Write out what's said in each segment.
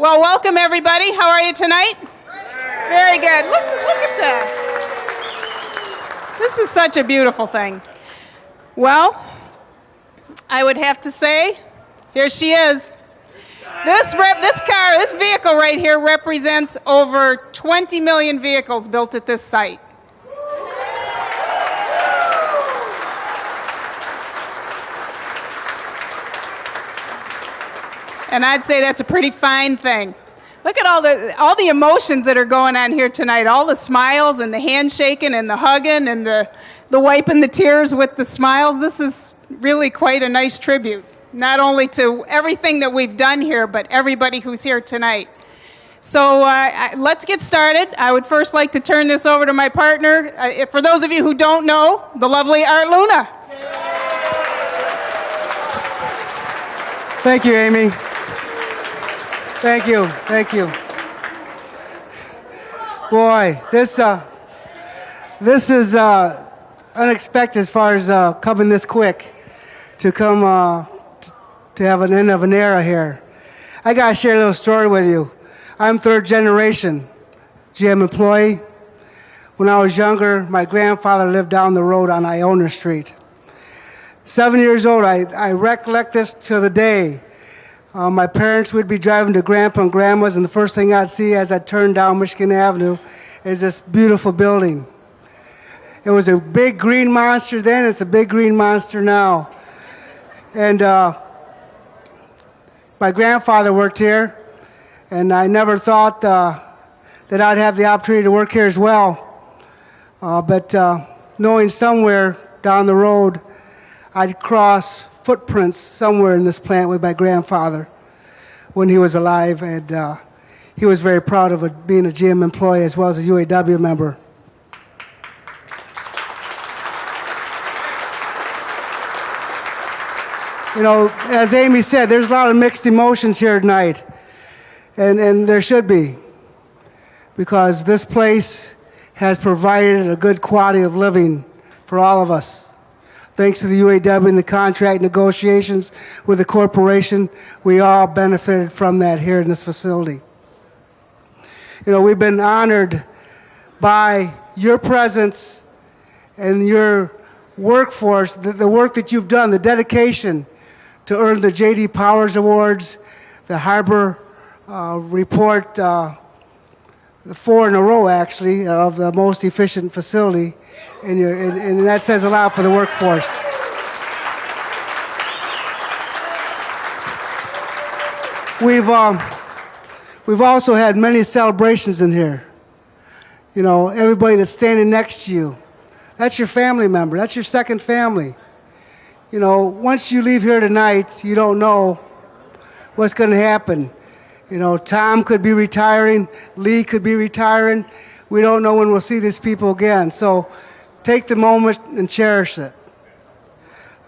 Well, welcome everybody. How are you tonight? Very good. Look at this. This is such a beautiful thing. Well, I would have to say, here she is. This vehicle right here represents over 20 million vehicles built at this site. And I'd say that's a pretty fine thing. Look at all the emotions that are going on here tonight, all the smiles and the handshaking and the hugging and the wiping the tears with the smiles. This is really quite a nice tribute, not only to everything that we've done here, but everybody who's here tonight. So let's get started. I would first like to turn this over to my partner. For those of you who don't know, the lovely Art Luna. Thank you, Amy. Thank you. Boy, this is unexpected as far as coming this quick to come to have an end of an era here. I gotta share a little story with you. I'm third generation GM employee. When I was younger, my grandfather lived down the road on Iona Street. 7 years old, I recollect this to the day. My parents would be driving to Grandpa and Grandma's, and the first thing I'd see as I turned down Michigan Avenue is this beautiful building. It was a big green monster then, it's a big green monster now. And my grandfather worked here, and I never thought that I'd have the opportunity to work here as well. But knowing somewhere down the road I'd cross footprints somewhere in this plant with my grandfather when he was alive, and he was very proud of being a GM employee as well as a UAW member. You know, as Amy said, there's a lot of mixed emotions here tonight, and there should be, because this place has provided a good quality of living for all of us. Thanks to the UAW and the contract negotiations with the corporation, we all benefited from that here in this facility. You know, we've been honored by your presence and your workforce, the work that you've done, the dedication to earn the J.D. Powers Awards, the Harbor Report, the 4 in a row actually, of the most efficient facility. And that says a lot for the workforce. We've also had many celebrations in here. You know, everybody that's standing next to you, that's your family member. That's your second family. You know, once you leave here tonight, you don't know what's going to happen. You know, Tom could be retiring, Lee could be retiring. We don't know when we'll see these people again. So take the moment and cherish it.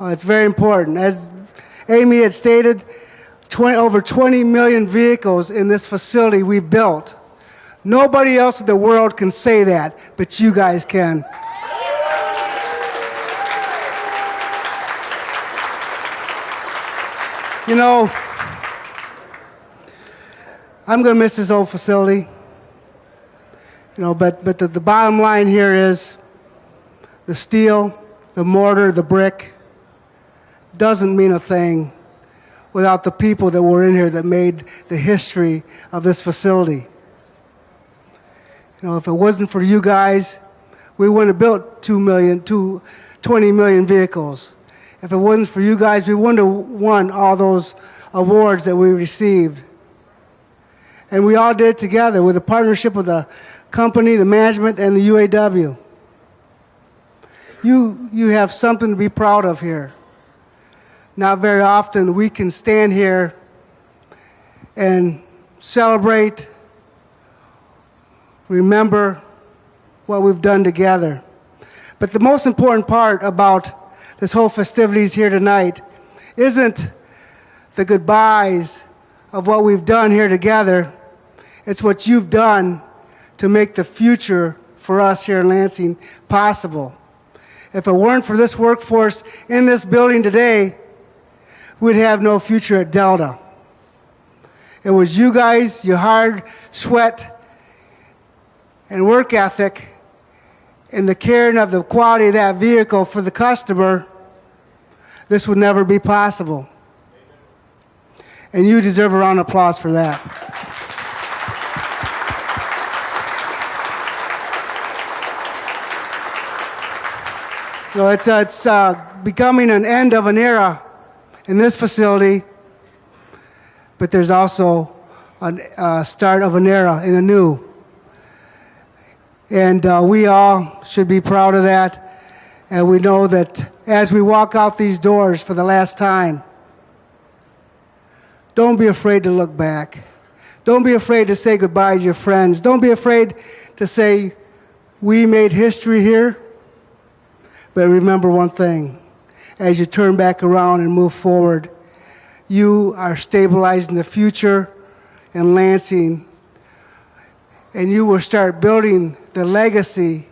It's very important. As Amy had stated, over 20 million vehicles in this facility we built. Nobody else in the world can say that, but you guys can. You know, I'm going to miss this old facility. You know, but the bottom line here is the steel, the mortar, the brick doesn't mean a thing without the people that were in here that made the history of this facility. You know, if it wasn't for you guys, we wouldn't have built 20 million vehicles. If it wasn't for you guys, we wouldn't have won all those awards that we received. And we all did it together with a partnership with the company, the management, and the UAW. You have something to be proud of here. Not very often we can stand here and celebrate, remember what we've done together. But the most important part about this whole festivities here tonight isn't the goodbyes of what we've done here together. It's what you've done to make the future for us here in Lansing possible. If it weren't for this workforce in this building today, we'd have no future at Delta. It was you guys, your hard sweat and work ethic, and the caring of the quality of that vehicle for the customer. This would never be possible. And you deserve a round of applause for that. You know, it's becoming an end of an era in this facility, but there's also a start of an era in the new. And we all should be proud of that. And we know that as we walk out these doors for the last time, don't be afraid to look back. Don't be afraid to say goodbye to your friends. Don't be afraid to say, we made history here. But remember one thing, as you turn back around and move forward, you are stabilizing the future in Lansing, and you will start building the legacy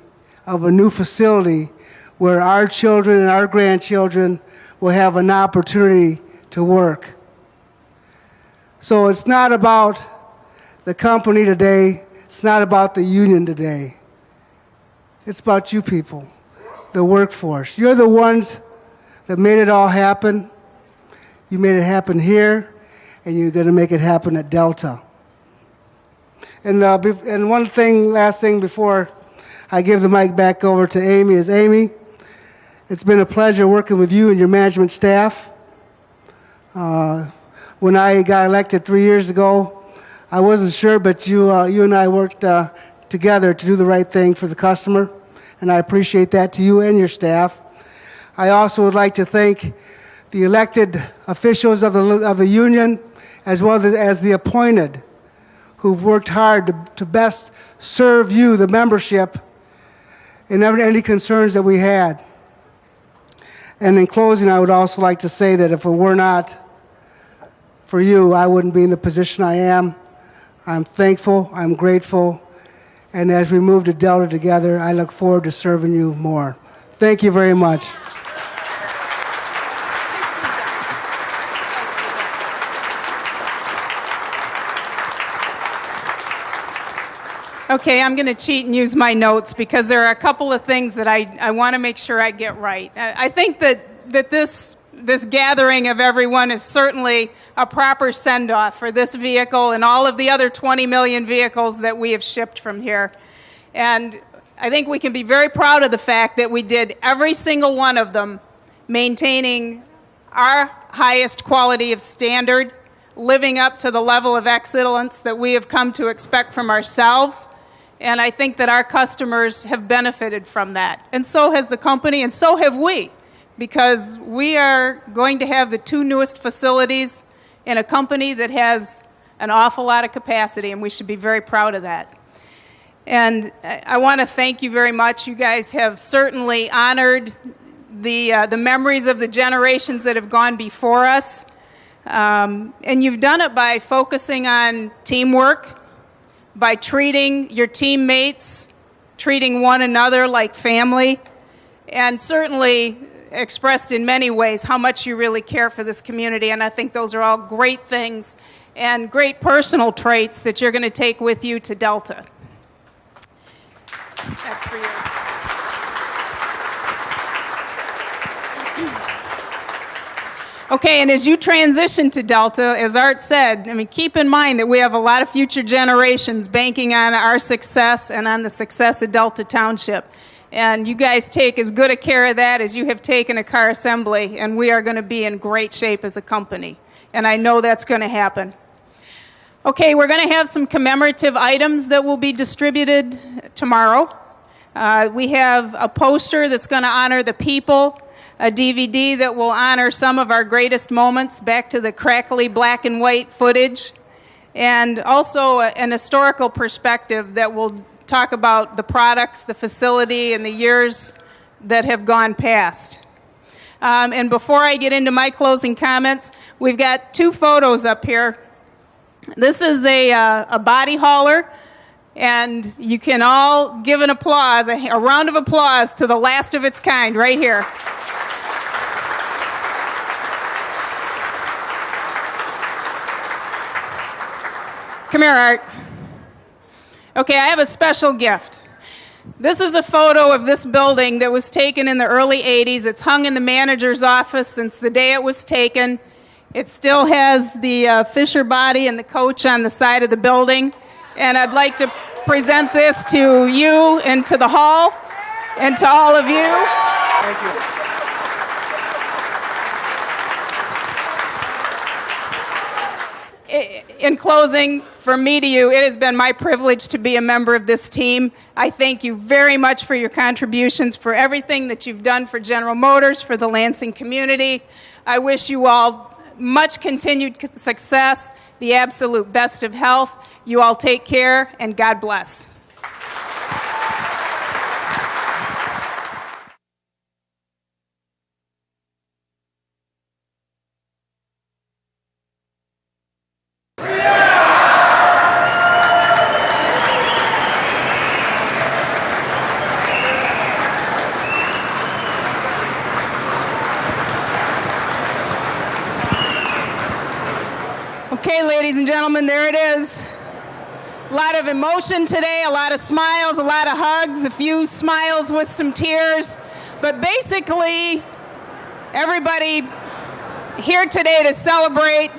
of a new facility where our children and our grandchildren will have an opportunity to work. So it's not about the company today. It's not about the union today. It's about you people, the workforce. You're the ones that made it all happen. You made it happen here, and you're going to make it happen at Delta. And last thing before I give the mic back over to Amy is, Amy, it's been a pleasure working with you and your management staff. When I got elected 3 years ago, I wasn't sure, but you and I worked together to do the right thing for the customer, and I appreciate that to you and your staff. I also would like to thank the elected officials of the union, as well as the appointed, who've worked hard to best serve you, the membership, and any concerns that we had. And in closing, I would also like to say that if it were not for you, I wouldn't be in the position I am. I'm thankful, I'm grateful, and as we move to Delta together, I look forward to serving you more. Thank you very much. Okay, I'm going to cheat and use my notes because there are a couple of things that I want to make sure I get right. I think that this gathering of everyone is certainly a proper send-off for this vehicle and all of the other 20 million vehicles that we have shipped from here. And I think we can be very proud of the fact that we did every single one of them maintaining our highest quality of standard, living up to the level of excellence that we have come to expect from ourselves. And I think that our customers have benefited from that. And so has the company, and so have we, because we are going to have the two newest facilities in a company that has an awful lot of capacity, and we should be very proud of that. And I want to thank you very much. You guys have certainly honored the memories of the generations that have gone before us. And you've done it by focusing on teamwork, by treating your teammates, treating one another like family, and certainly expressed in many ways how much you really care for this community. And I think those are all great things and great personal traits that you're going to take with you to Delta. That's for you. Okay, and as you transition to Delta, as Art said, keep in mind that we have a lot of future generations banking on our success and on the success of Delta Township. And you guys take as good a care of that as you have taken a car assembly, and we are going to be in great shape as a company. And I know that's going to happen. Okay, we're going to have some commemorative items that will be distributed tomorrow. We have a poster that's going to honor the people, a DVD that will honor some of our greatest moments back to the crackly black and white footage, and also an historical perspective that will talk about the products, the facility, and the years that have gone past. And before I get into my closing comments, we've got two photos up here. This is a body hauler, and you can all give an applause, a round of applause to the last of its kind right here. Come here, Art. Okay, I have a special gift. This is a photo of this building that was taken in the early 80s. It's hung in the manager's office since the day it was taken. It still has the Fisher body and the coach on the side of the building. And I'd like to present this to you and to the hall and to all of you. Thank you. In closing, from me to you, it has been my privilege to be a member of this team. I thank you very much for your contributions, for everything that you've done for General Motors, for the Lansing community. I wish you all much continued success, the absolute best of health. You all take care, and God bless. Okay, ladies and gentlemen, there it is. A lot of emotion today, a lot of smiles, a lot of hugs, a few smiles with some tears. But basically, everybody here today to celebrate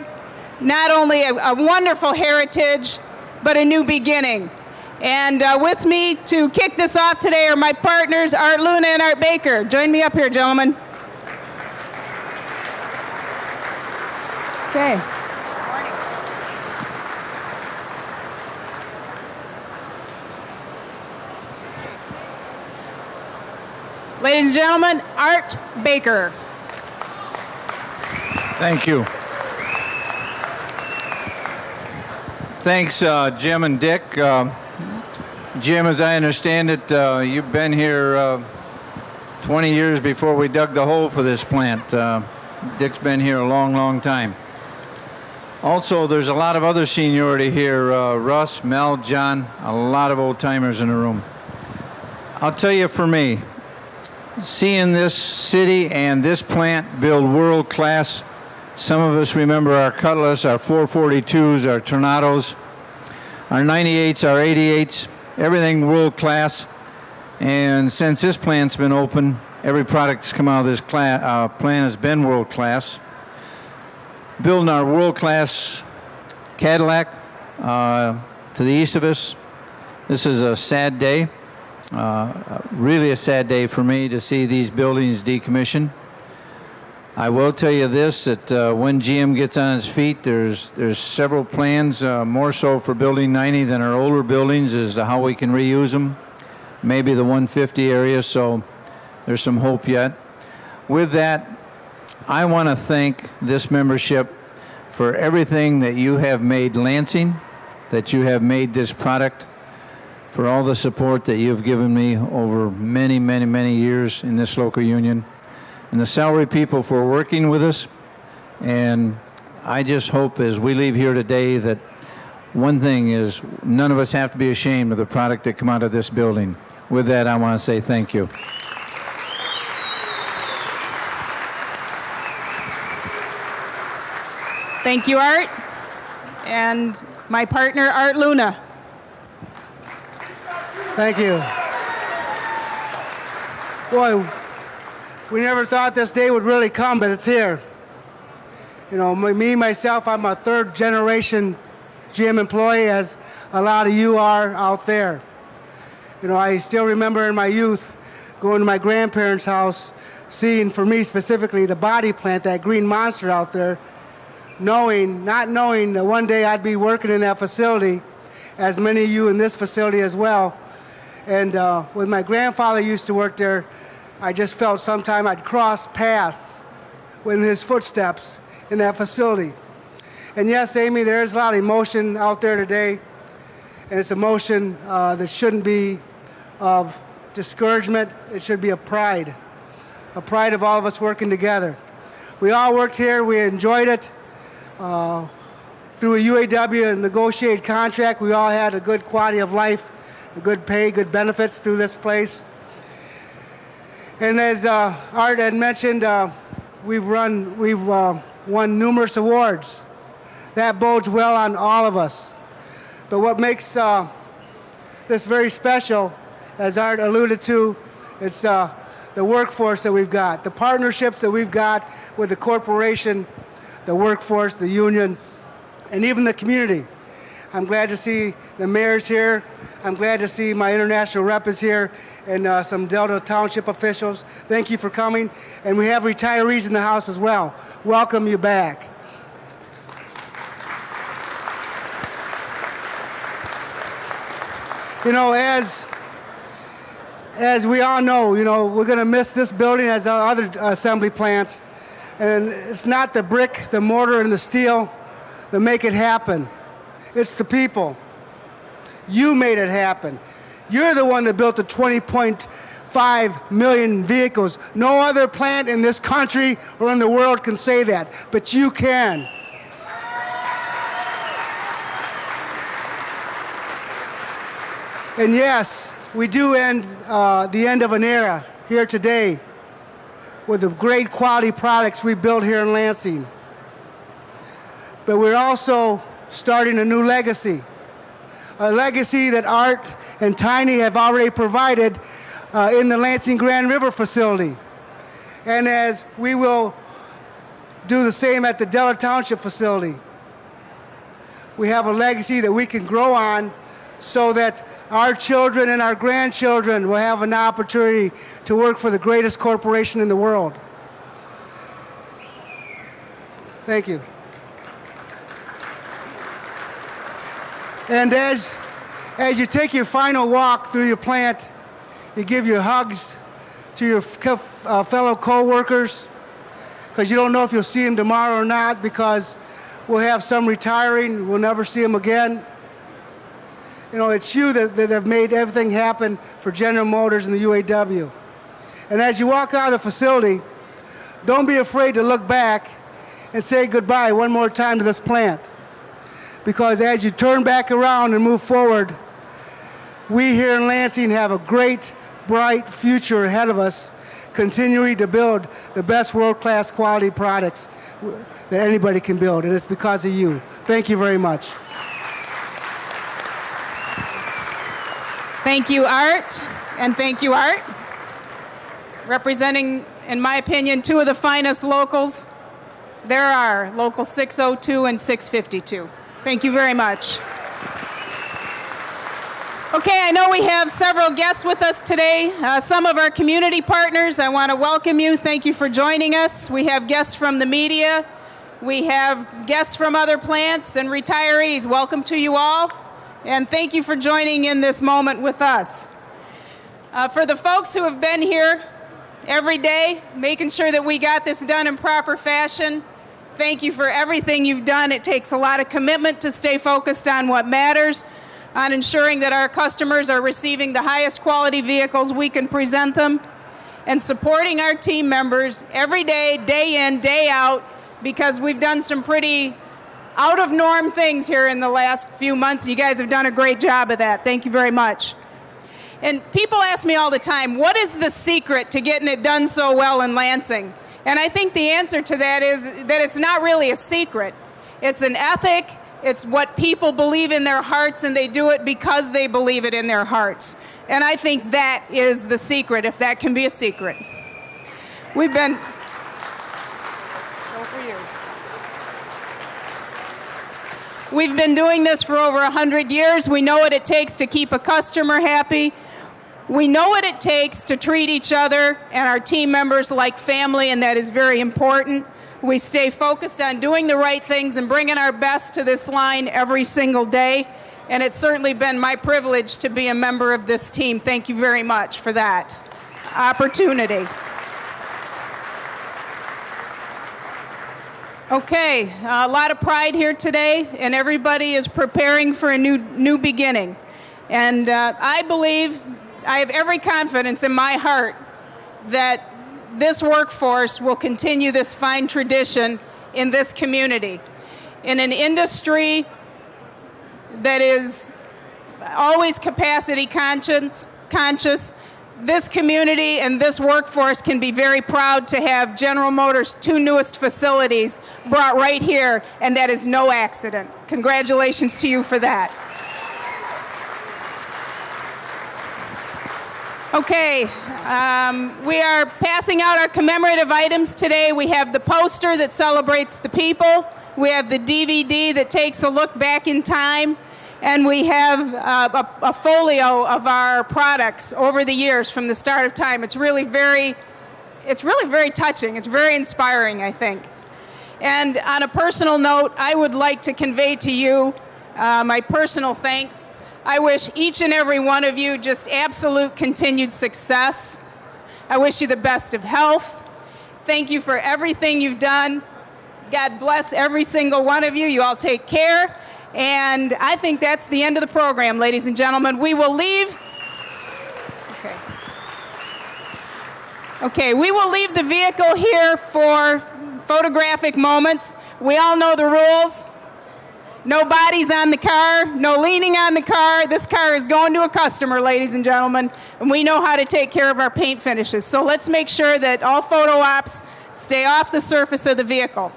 not only a wonderful heritage, but a new beginning. And with me to kick this off today are my partners, Art Luna and Art Baker. Join me up here, gentlemen. Okay. Ladies and gentlemen, Art Baker. Thank you. Thanks, Jim and Dick. Jim, as I understand it, you've been here 20 years before we dug the hole for this plant. Dick's been here a long, long time. Also, there's a lot of other seniority here. Russ, Mel, John, a lot of old-timers in the room. I'll tell you, for me, seeing this city and this plant build world-class, some of us remember our Cutlass, our 442s, our Tornados, our 98s, our 88s, everything world-class. And since this plant's been open, every product that's come out of this plant has been world-class. Building our world-class Cadillac to the east of us, this is a sad day. Really a sad day for me to see these buildings decommissioned. I will tell you this, that when GM gets on its feet, there's several plans, more so for Building 90 than our older buildings, as to how we can reuse them. Maybe the 150 area, so there's some hope yet. With that, I want to thank this membership for everything that you have made Lansing, that you have made this product, for all the support that you've given me over many, many, many years in this local union, and the salary people for working with us. And I just hope as we leave here today that one thing is none of us have to be ashamed of the product that come out of this building. With that, I want to say thank you. Thank you, Art. And my partner, Art Luna. Thank you. Boy, we never thought this day would really come, but it's here. You know, me, myself, I'm a third generation GM employee, as a lot of you are out there. You know, I still remember in my youth going to my grandparents' house, seeing, for me specifically, the body plant, that green monster out there, not knowing that one day I'd be working in that facility, as many of you in this facility as well. And when my grandfather used to work there, I just felt sometime I'd cross paths with his footsteps in that facility. And yes, Amy, there is a lot of emotion out there today. And it's emotion that shouldn't be of discouragement. It should be a pride of all of us working together. We all worked here. We enjoyed it. Through a UAW negotiated contract, we all had a good quality of life, a good pay, good benefits through this place. And as Art had mentioned, we've won numerous awards. That bodes well on all of us. But what makes this very special, as Art alluded to, it's the workforce that we've got, the partnerships that we've got with the corporation, the workforce, the union, and even the community. I'm glad to see the mayor's here. I'm glad to see my international rep is here and some Delta Township officials. Thank you for coming. And we have retirees in the house as well. Welcome you back. You know, as we all know, we're going to miss this building as our other assembly plants. And it's not the brick, the mortar, and the steel that make it happen. It's the people. You made it happen. You're the one that built the 20.5 million vehicles. No other plant in this country or in the world can say that, but you can. And yes, we do end the end of an era here today with the great quality products we built here in Lansing. But we're also starting a new legacy, a legacy that Art and Tiny have already provided in the Lansing Grand River facility. And as we will do the same at the Delta Township facility, we have a legacy that we can grow on so that our children and our grandchildren will have an opportunity to work for the greatest corporation in the world. Thank you. And as you take your final walk through your plant, you give your hugs to your fellow co-workers, because you don't know if you'll see them tomorrow or not, because we'll have some retiring, we'll never see them again. It's you that have made everything happen for General Motors and the UAW. And as you walk out of the facility, don't be afraid to look back and say goodbye one more time to this plant. Because as you turn back around and move forward, we here in Lansing have a great, bright future ahead of us, continuing to build the best world-class quality products that anybody can build, and it's because of you. Thank you very much. Thank you, Art, and thank you, Art. Representing, in my opinion, two of the finest locals there are, Local 602 and 652. Thank you very much. Okay, I know we have several guests with us today. Some of our community partners, I want to welcome you. Thank you for joining us. We have guests from the media. We have guests from other plants and retirees. Welcome to you all, and thank you for joining in this moment with us. For the folks who have been here every day, making sure that we got this done in proper fashion, thank you for everything you've done. It takes a lot of commitment to stay focused on what matters, on ensuring that our customers are receiving the highest quality vehicles we can present them, and supporting our team members every day, day in, day out, because we've done some pretty out-of-norm things here in the last few months. You guys have done a great job of that. Thank you very much. And people ask me all the time, what is the secret to getting it done so well in Lansing? And I think the answer to that is that it's not really a secret. It's an ethic. It's what people believe in their hearts, and they do it because they believe it in their hearts. And I think that is the secret, if that can be a secret. We've been... We've been doing this for over 100 years. We know what it takes to keep a customer happy. We know what it takes to treat each other and our team members like family, and that is very important. We stay focused on doing the right things and bringing our best to this line every single day, and it's certainly been my privilege to be a member of this team. Thank you very much for that opportunity. Okay, a lot of pride here today, and everybody is preparing for a new beginning. And I believe, I have every confidence in my heart that this workforce will continue this fine tradition in this community. In an industry that is always capacity conscious, this community and this workforce can be very proud to have General Motors' two newest facilities brought right here, and that is no accident. Congratulations to you for that. Okay, we are passing out our commemorative items today. We have the poster that celebrates the people. We have the DVD that takes a look back in time. And we have a folio of our products over the years from the start of time. It's really very touching. It's very inspiring, I think. And on a personal note, I would like to convey to you my personal thanks. I wish each and every one of you just absolute continued success. I wish you the best of health. Thank you for everything you've done. God bless every single one of you. You all take care. And I think that's the end of the program, ladies and gentlemen. We will leave. Okay, we will leave the vehicle here for photographic moments. We all know the rules. No bodies on the car, no leaning on the car. This car is going to a customer, ladies and gentlemen, and we know how to take care of our paint finishes. So let's make sure that all photo ops stay off the surface of the vehicle.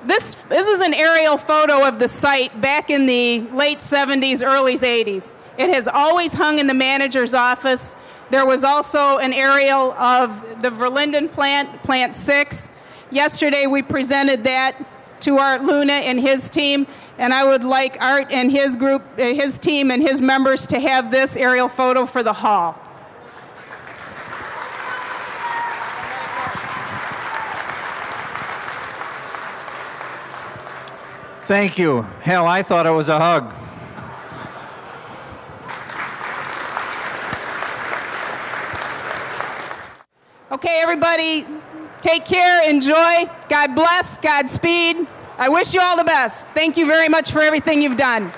This is an aerial photo of the site back in the late 70s, early 80s. It has always hung in the manager's office. There was also an aerial of the Verlinden plant, Plant 6. Yesterday we presented that to Art Luna and his team, and I would like Art and his group, his team and his members to have this aerial photo for the hall. Thank you. Hell, I thought it was a hug. Okay, everybody, take care, enjoy. God bless, Godspeed. I wish you all the best. Thank you very much for everything you've done.